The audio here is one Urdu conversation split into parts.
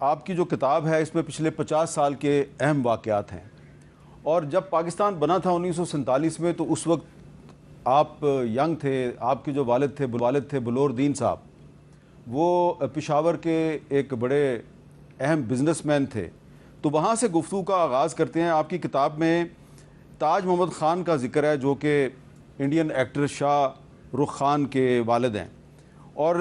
آپ کی جو کتاب ہے اس میں پچھلے 50 سال کے اہم واقعات ہیں، اور جب پاکستان بنا تھا 1947 میں تو اس وقت آپ ینگ تھے. آپ کے جو والد تھے بلور الدین صاحب، وہ پشاور کے ایک بڑے اہم بزنس مین تھے. تو وہاں سے گفتگو کا آغاز کرتے ہیں. آپ کی کتاب میں تاج محمد خان کا ذکر ہے جو کہ انڈین ایکٹر شاہ رخ خان کے والد ہیں، اور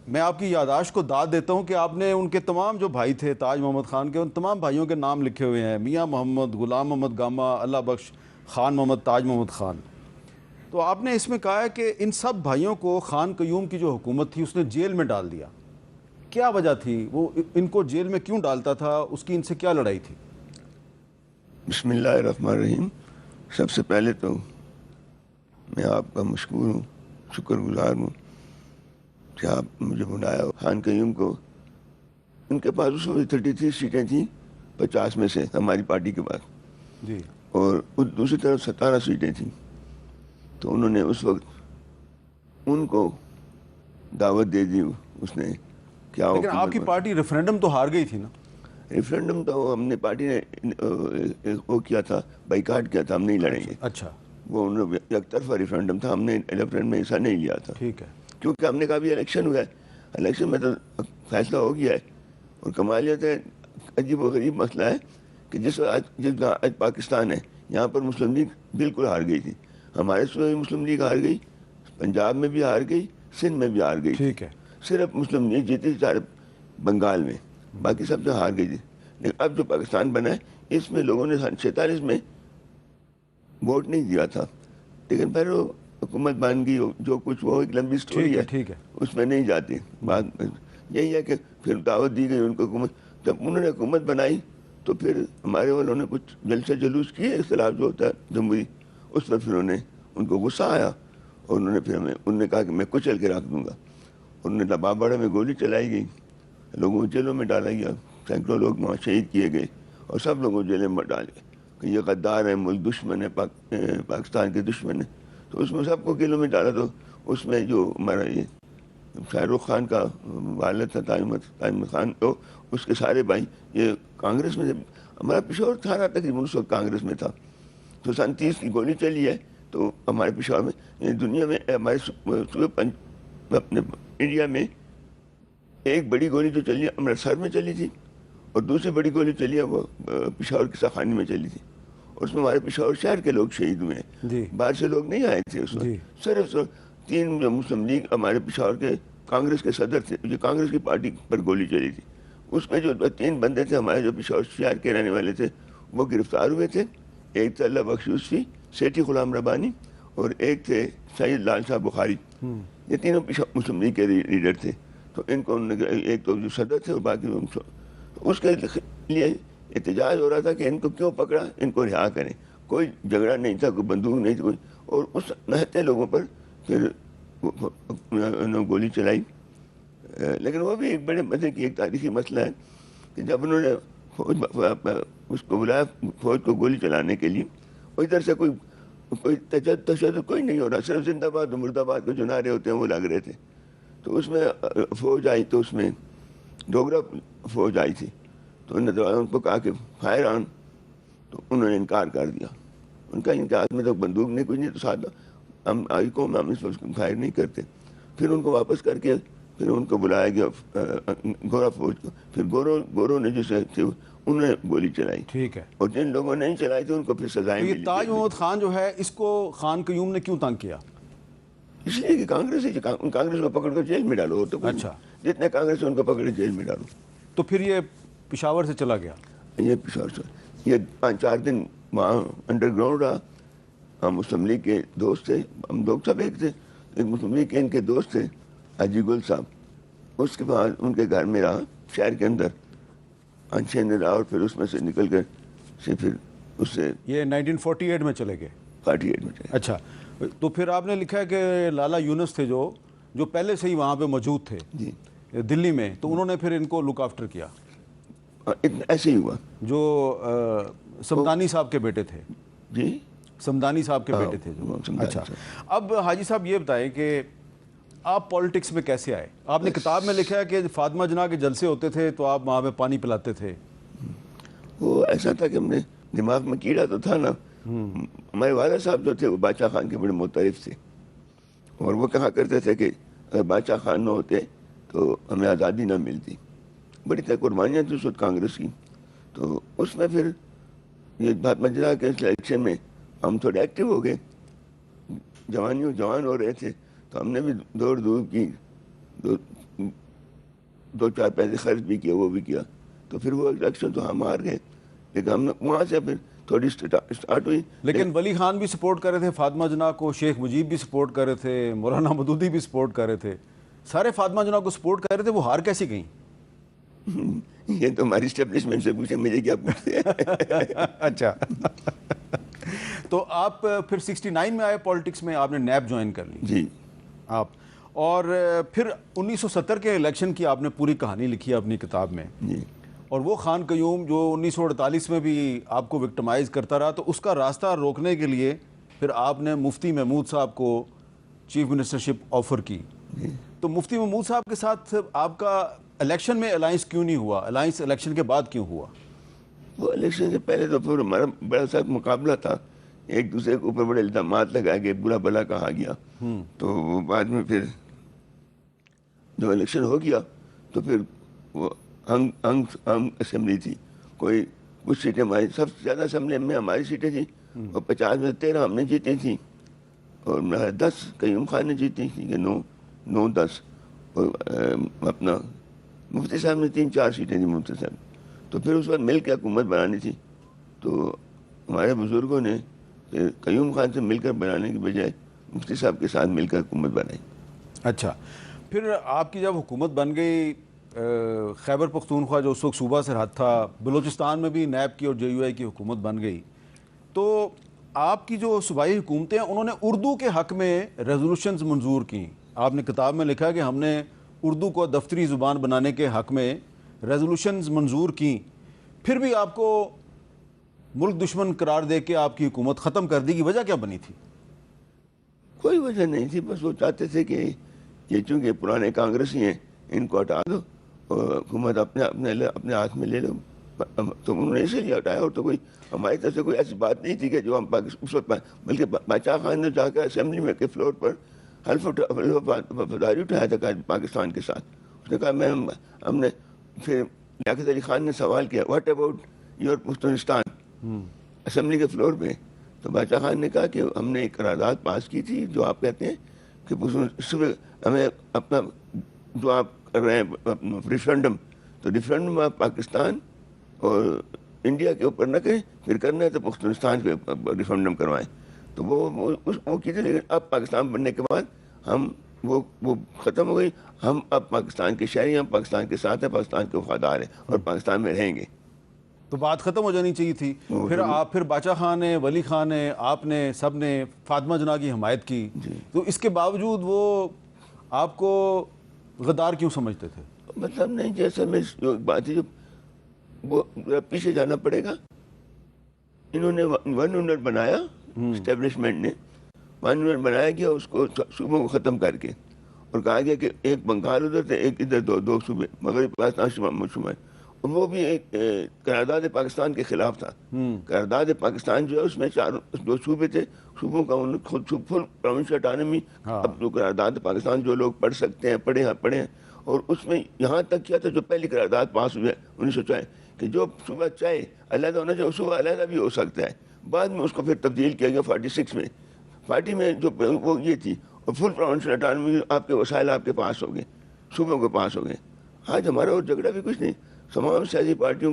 میں آپ کی یادداشت کو داد دیتا ہوں کہ آپ نے ان کے تمام جو بھائی تھے تاج محمد خان کے، ان تمام بھائیوں کے نام لکھے ہوئے ہیں: میاں محمد، غلام محمد گاما، اللہ بخش، خان محمد، تاج محمد خان. تو آپ نے اس میں کہا ہے کہ ان سب بھائیوں کو خان قیوم کی جو حکومت تھی اس نے جیل میں ڈال دیا. کیا وجہ تھی؟ وہ ان کو جیل میں کیوں ڈالتا تھا؟ اس کی ان سے کیا لڑائی تھی؟ بسم اللہ الرحمن الرحیم. سب سے پہلے تو میں آپ کا مشکور ہوں، شکر گزار ہوں کہ آپ مجھے بلایا. خان قیوم کو ان کے پاس اس وقت 33 سیٹیں تھیں 50 میں سے ہماری پارٹی کے پاس، جی، اور دوسری طرف 17 سیٹیں تھیں. تو انہوں نے اس وقت ان کو دعوت دے دی. اس نے کیا، لیکن آپ کی پارٹی ریفرینڈم تو ہار گئی تھی نا؟ ریفرینڈم تو ہم نے پارٹی نے وہ کیا تھا، بائیکاٹ کیا تھا، ہم نہیں لڑیں گے. اچھا، وہ انہوں نے یک طرفہ ریفرینڈم تھا، ہم نے ریفرینڈم میں حصہ نہیں لیا تھا. ٹھیک ہے. کیونکہ ہم نے کہا بھی الیکشن ہوا ہے، الیکشن میں تو فیصلہ ہو گیا ہے. اور کمال یہ ہے، عجیب و غریب مسئلہ ہے کہ جس پاکستان ہے یہاں پر مسلم لیگ بالکل ہار گئی تھی. ہمارے صوبے میں مسلم لیگ ہار گئی، پنجاب میں بھی ہار گئی، سندھ میں بھی ہار گئی. ٹھیک ہے. صرف مسلم لیگ جیتی سارے بنگال میں، باقی سب سے ہار گئی تھی. لیکن اب جو پاکستان بنا ہے اس میں لوگوں نے 47 میں ووٹ نہیں دیا تھا، لیکن پھر وہ حکومت بن گئی. جو کچھ وہ ایک لمبی سٹوری ہے، ٹھیک ہے. اس میں نہیں جاتی. بات یہی ہے کہ پھر دعوت دی گئی ان کو حکومت. جب انہوں نے حکومت بنائی تو پھر ہمارے والوں نے کچھ جلسے جلوس کیے، اختلاف جو ہوتا ہے جمہوری، اس پر پھر ان کو غصہ آیا اور انہوں نے کہا کہ میں کچل کے رکھ دوں گا. انہوں نے لباباڑہ میں گولی چلائی گئی، لوگوں کو جیلوں میں ڈالا گیا، سینکڑوں لوگ وہاں شہید کیے گئے اور سب لوگوں کو جیلوں میں ڈالے گئے کہ یہ غدار ہے، ملک دشمن ہے، پاکستان کے دشمن ہے. تو اس میں سب کو جیلوں میں ڈالا. تو اس میں جو ہمارا یہ شاہ رخ خان کا والد تھا تاج محمد خان، تو اس کے سارے بھائی یہ کانگریس میں. ہمارا پشاور تھا تقریباً اس وقت کانگریس میں تھا. تو 37 کی گولی چلی ہے. تو ہمارے پشاور میں، دنیا میں، ہمارے اپنے انڈیا میں ایک بڑی گولی تو چلی امرتسر میں چلی تھی، اور دوسری بڑی گولی چلی ہے وہ پشاور کی ساخانی میں چلی تھی. اور اس میں ہمارے پشاور شہر کے لوگ شہید ہوئے ہیں، باہر سے لوگ نہیں آئے تھے اس وقت. صرف 3 مسلم لیگ ہمارے پشاور کے کانگریس کے صدر تھے، جو کانگریس کی پارٹی پر گولی چلی تھی. اس میں جو 3 بندے تھے ہمارے جو پشاور شہر کے رہنے والے تھے وہ گرفتار ہوئے تھے. ایک تھے اللہ بخش یوسفی، سیٹھی غلام ربانی، اور ایک تھے سید لال شاہ بخاری. یہ تینوں مسلم لیگ کے لیڈر تھے. تو ان کو ایک تو جو صدر تھے اور باقی اس کے لیے احتجاج ہو رہا تھا کہ ان کو کیوں پکڑا، ان کو رہا کریں. کوئی جھگڑا نہیں تھا، کوئی بندوق نہیں تھی کوئی. اور اس نہتے لوگوں پر پھر انہوں نے گولی چلائی. لیکن وہ بھی ایک بڑے مزے کی ایک تاریخی مسئلہ ہے کہ جب انہوں نے اس کو بلایا فوج کو گولی چلانے کے لیے، اور ادھر سے کوئی تشدد کوئی نہیں ہو رہا، صرف زندہ باد و مردہ باد کے جو نعرے ہوتے ہیں وہ لگ رہے تھے. تو اس میں فوج آئی، تو اس میں ڈوگرا فوج آئی تھی. تو انہوں نے ان کو کہا کہ فائر آن، تو انہوں نے انکار کر دیا. ان کا ان کے ہاتھ میں تو بندوق نہیں، کچھ نہیں، تو ساتھ ہم آئی کو ہم اس وقت فائر نہیں کرتے. پھر ان کو واپس کر کے پھر ان کو بلایا گیا گورا فوج کو. پھر گوروں نے جسے تھے انہوں نے گولی چلائی. ٹھیک ہے. اور جن لوگوں نے نہیں چلائی تھی ان کو پھر سزائیں ملی. تاج محمد خان جو ہے اس کو خان قیوم نے کیوں تنگ کیا؟ اس لیے کہ کانگریس کو پکڑ کر جیل میں ڈالو. تو اچھا، جتنے کانگریس ان کو پکڑ جیل میں ڈالو. تو پھر یہ پشاور سے چلا گیا؟ یہ پشاور سے یہ 5-4 دن وہاں انڈر گراؤنڈ رہا. ہم مسلم لیگ کے دوست تھے، ہم لوگ سب ایک تھے. ایک مسلم لیگ کے ان کے دوست تھے حاجی گل صاحب، اس کے بعد ان کے گھر میں رہا شہر کے اندر 5-6 دن رہا. اور پھر اس میں سے نکل کر پھر اس سے یہ 1948 میں چلے گئے؟ 48 میں چلے. اچھا، تو پھر آپ نے لکھا ہے کہ لالا یونس تھے جو پہلے سے ہی وہاں پہ موجود تھے جی دلی میں، تو انہوں نے پھر ان کو لک آفٹر کیا. ایسے ہی ہوا. جو سمدانی صاحب کے بیٹے تھے. جی، سمدانی صاحب کے بیٹے تھے جو. اچھا، اب حاجی صاحب یہ بتائیں کہ آپ پالیٹکس میں کیسے آئے؟ آپ نے کتاب میں لکھا ہے کہ فاطمہ جناح کے جلسے ہوتے تھے تو آپ وہاں پہ پانی پلاتے تھے. وہ ایسا تھا کہ ہم نے دماغ میں کیڑا تو تھا نا. ہمارے والد صاحب جو تھے وہ بادشاہ خان کے بڑے معترف تھے اور وہ کہا کرتے تھے کہ اگر بادشاہ خان نہ ہوتے تو ہمیں آزادی نہ ملتی. بڑی طرح قربانیاں تھیں اس وقت کانگریس کی. تو اس میں پھر یہ فاطمہ جناح کے الیکشن میں ہم تھوڑے ایکٹیو ہو گئے, جوان ہو رہے تھے, تو ہم نے بھی دوڑ کی, دو چار پیسے خرچ بھی کیا, وہ بھی کیا. تو پھر وہ الیکشن تو ہم ہار گئے, لیکن ہم نے وہاں سے پھر تھوڑی اسٹارٹ ہوئی. لیکن ولی خان بھی سپورٹ کر رہے تھے فاطمہ جناح کو, شیخ مجیب بھی سپورٹ کر رہے تھے, مولانا مودودی بھی سپورٹ کر رہے تھے, سارے فاطمہ جناح کو سپورٹ کر رہے تھے, وہ ہار کیسے گئیں؟ یہ تو ہماری اسٹیبلشمنٹ سے پوچھیں, مجھے کیا پوچھتے ہیں. اچھا. تو آپ پھر 69 میں آئے پالیٹکس میں, آپ نے نیب جوائن کر لی جی آپ, اور پھر 1970 کے الیکشن کی آپ نے پوری کہانی لکھی ہے اپنی کتاب میں. جی. اور وہ خان قیوم جو 1948 میں بھی آپ کو وکٹمائز کرتا رہا, تو اس کا راستہ روکنے کے لیے پھر آپ نے مفتی محمود صاحب کو چیف منسٹرشپ آفر کی. تو مفتی محمود صاحب کے ساتھ آپ کا الیکشن میں الائنس کیوں نہیں ہوا, الائنس الیکشن کے بعد کیوں ہوا؟ وہ الیکشن سے پہلے تو پھر ہمارا بڑا سخت مقابلہ تھا, ایک دوسرے کے اوپر بڑے الزامات لگائے گئے, برا بلا کہا گیا. تو وہ بعد میں پھر جو الیکشن ہو گیا تو پھر وہ ہنگ اسمبلی تھی, کوئی کچھ سیٹیں ہماری, سب سے زیادہ اسمبلی میں ہماری سیٹیں تھیں, اور 50 میں 13 ہم نے جیتی تھیں, اور 10 قیوم خان نے جیتی تھیں, کہ 9-10, اور اپنا مفتی صاحب نے 3-4 سیٹیں تھیں مفتی صاحب. تو پھر اس وقت مل کے حکومت بنانی تھی, تو ہمارے بزرگوں نے قیوم خان سے مل کر بنانے کی بجائے مفتی صاحب کے ساتھ مل کر حکومت بنائی. اچھا, پھر آپ کی جب حکومت بن گئی, خیبر پختونخوا جو اس وقت صوبہ سرحد تھا, بلوچستان میں بھی نیب کی اور جے یو آئی کی حکومت بن گئی, تو آپ کی جو صوبائی حکومتیں انہوں نے اردو کے حق میں ریزولوشنز منظور کیں. آپ نے کتاب میں لکھا کہ ہم نے اردو کو دفتری زبان بنانے کے حق میں ریزولوشنز منظور کیں, پھر بھی آپ کو ملک دشمن قرار دے کے آپ کی حکومت ختم کر دی, کی وجہ کیا بنی تھی؟ کوئی وجہ نہیں تھی, بس وہ چاہتے تھے کہ یہ چونکہ پرانے کانگریسی ہیں ان کو ہٹا دو اور حکومت اپنے ہاتھ میں لے لو. تو انہوں نے اسی لیے ہٹایا, اور تو کوئی ہماری طرف سے کوئی ایسی بات نہیں تھی کہ جو ہم اس وقت, بلکہ بادشاہ خان نے جا کر اسمبلی میں کے فلور پر حلف وفاداری اٹھایا تھا پاکستان کے ساتھ. اس نے کہا ہم نے, پھر لیاقت علی خان نے سوال کیا what about your Pakhtunistan assembly کے فلور پہ, تو بادشاہ خان نے کہا کہ ہم نے ایک قرارداد پاس کی تھی جو آپ کہتے ہیں کہ ہمیں اپنا جو آپ کر رہے ہیں ریفرنڈم, تو ریفرنڈم آپ پاکستان اور انڈیا کے اوپر نہ کریں, پھر کرنا ہے تو پختونستان کے ریفرنڈم کروائیں. تو وہ کی تھی, لیکن اب پاکستان بننے کے بعد ہم وہ ختم ہو گئی. ہم اب پاکستان کے شہری ہیں, ہم پاکستان کے ساتھ ہیں, پاکستان کے وفادار ہیں اور پاکستان میں رہیں گے. تو بات ختم ہو جانی چاہیے تھی. پھر بادشاہ خان نے, ولی خان نے, آپ نے, سب نے فاطمہ جناح کی حمایت کی, تو اس کے باوجود وہ آپ کو غدار کیوں سمجھتے تھے؟ مطلب نہیں, جیسا میں جو بات ہے, جو وہ پیچھے جانا پڑے گا. انہوں نے ون یونٹ بنایا, اسٹیبلشمنٹ نے ون یونٹ بنایا گیا اس کو صوبوں کو ختم کر کے, اور کہا گیا کہ ایک بنگال ادھر تھے, ایک ادھر, دو صوبے مغربی پاکستان شمال, اور وہ بھی ایک قرارداد پاکستان کے خلاف تھا. قرارداد پاکستان جو ہے اس میں 4 صوبے تھے, صوبوں کا خود فل پروونشل اٹانومی. اب جو قرارداد پاکستان جو لوگ پڑھ سکتے ہیں پڑھے ہیں, اور اس میں یہاں تک کیا تھا جو پہلی قرارداد پاس ہوئی ہے 1904 کہ جو صوبہ چاہے علیحدہ ہونا چاہے صوبہ علیحدہ بھی ہو سکتا ہے. بعد میں اس کو پھر تبدیل کیا گیا 46 میں. 40 میں جو وہ یہ تھی, اور فل پروونشل اٹانومی, آپ کے وسائل آپ کے پاس ہو گئے, صوبوں کے پاس ہو گئے. آج ہمارا اور جھگڑا بھی کچھ نہیں, تمام سیاسی پارٹیوں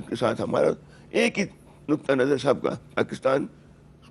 کے ساتھ ہمارا ایک ہی نقطہ نظر سب کا, پاکستان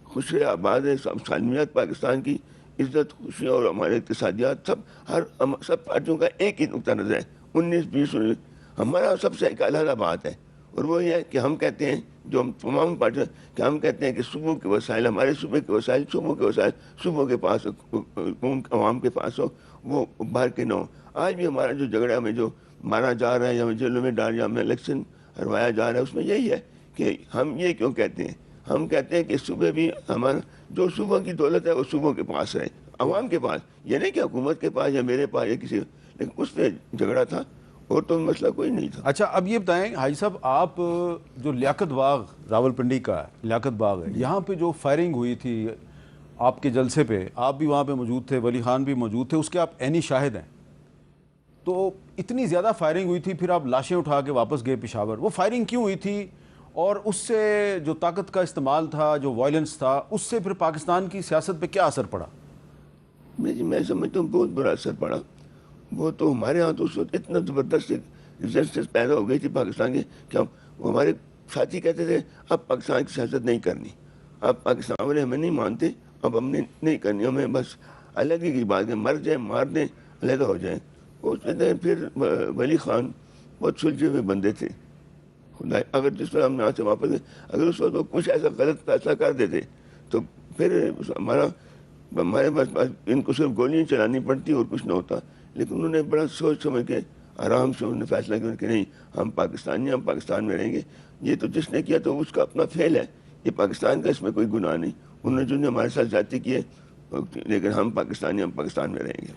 خوش آباد ہے, سب سالمیت پاکستان کی عزت خوشی اور ہمارے اقتصادیات سب پارٹیوں کا ایک ہی نقطہ نظر ہے. 19-20 ہمارا سب سے ایک علیحدہ بات ہے, اور وہ یہ ہے کہ ہم کہتے ہیں, جو ہم تمام پارٹیوں کہ ہم کہتے ہیں کہ صوبوں کے وسائل, ہمارے صوبے کے وسائل صوبوں کے پاس ہو, عوام کے پاس ہو, وہ باہر کے نہ ہو. آج بھی ہمارا جو جھگڑا میں جو مارا جا رہا ہے یا جیلوں میں ڈال یا ہمیں الیکشن ہروایا جا رہا ہے, اس میں یہی ہے کہ ہم یہ کیوں کہتے ہیں, ہم کہتے ہیں کہ صوبے بھی ہمارا جو صوبوں کی دولت ہے وہ صوبوں کے پاس ہے, عوام کے پاس، یہ نہیں کہ حکومت کے پاس یا میرے پاس یا کسی، لیکن اس میں جھگڑا تھا اور تو مسئلہ کوئی نہیں تھا۔ اچھا اب یہ بتائیں حاجی صاحب، آپ جو لیاقت باغ راولپنڈی کا لیاقت باغ ہے، یہاں پہ جو فائرنگ ہوئی تھی آپ کے جلسے پہ، آپ بھی وہاں پہ موجود تھے، ولی خان بھی موجود تھے، اس کے آپ عینی شاہد ہیں، تو اتنی زیادہ فائرنگ ہوئی تھی، پھر آپ لاشیں اٹھا کے واپس گئے پشاور، وہ فائرنگ کیوں ہوئی تھی اور اس سے جو طاقت کا استعمال تھا، جو وائلنس تھا، اس سے پھر پاکستان کی سیاست پہ کیا اثر پڑا؟ میں سمجھتا ہوں بہت برا اثر پڑا۔ وہ تو ہمارے ہاں تو اس وقت اتنا زبردست ریزسٹنس پیدا ہو گئی تھی پاکستان کے کہ وہ ہمارے ساتھی کہتے تھے اب پاکستان کی سیاست نہیں کرنی، اب پاکستان والے ہمیں نہیں مانتے، اب ہم نے نہیں کرنی، ہمیں بس الگ ہی کی بات ہے، مر جائیں مار دیں علیحدہ ہو جائیں۔ پھر ولی خان بہت سلجھے ہوئے بندے تھے، خدا اگر جس وقت ہم یہاں سے واپس گئے، اگر اس وقت وہ کچھ ایسا غلط فیصلہ کر دیتے تو پھر ہمارے پاس ان کو صرف گولیاں چلانی پڑتی اور کچھ نہ ہوتا، لیکن انہوں نے بڑا سوچ سمجھ کے آرام سے انہوں نے فیصلہ کیا کہ نہیں ہم پاکستانی، ہم پاکستان میں رہیں گے۔ یہ تو جس نے کیا تو اس کا اپنا فعل ہے، یہ پاکستان کا اس میں کوئی گناہ نہیں، انہوں نے جو ہمارے ساتھ زیادتی کی ہے، لیکن ہم پاکستانی، ہم پاکستان میں رہیں گے۔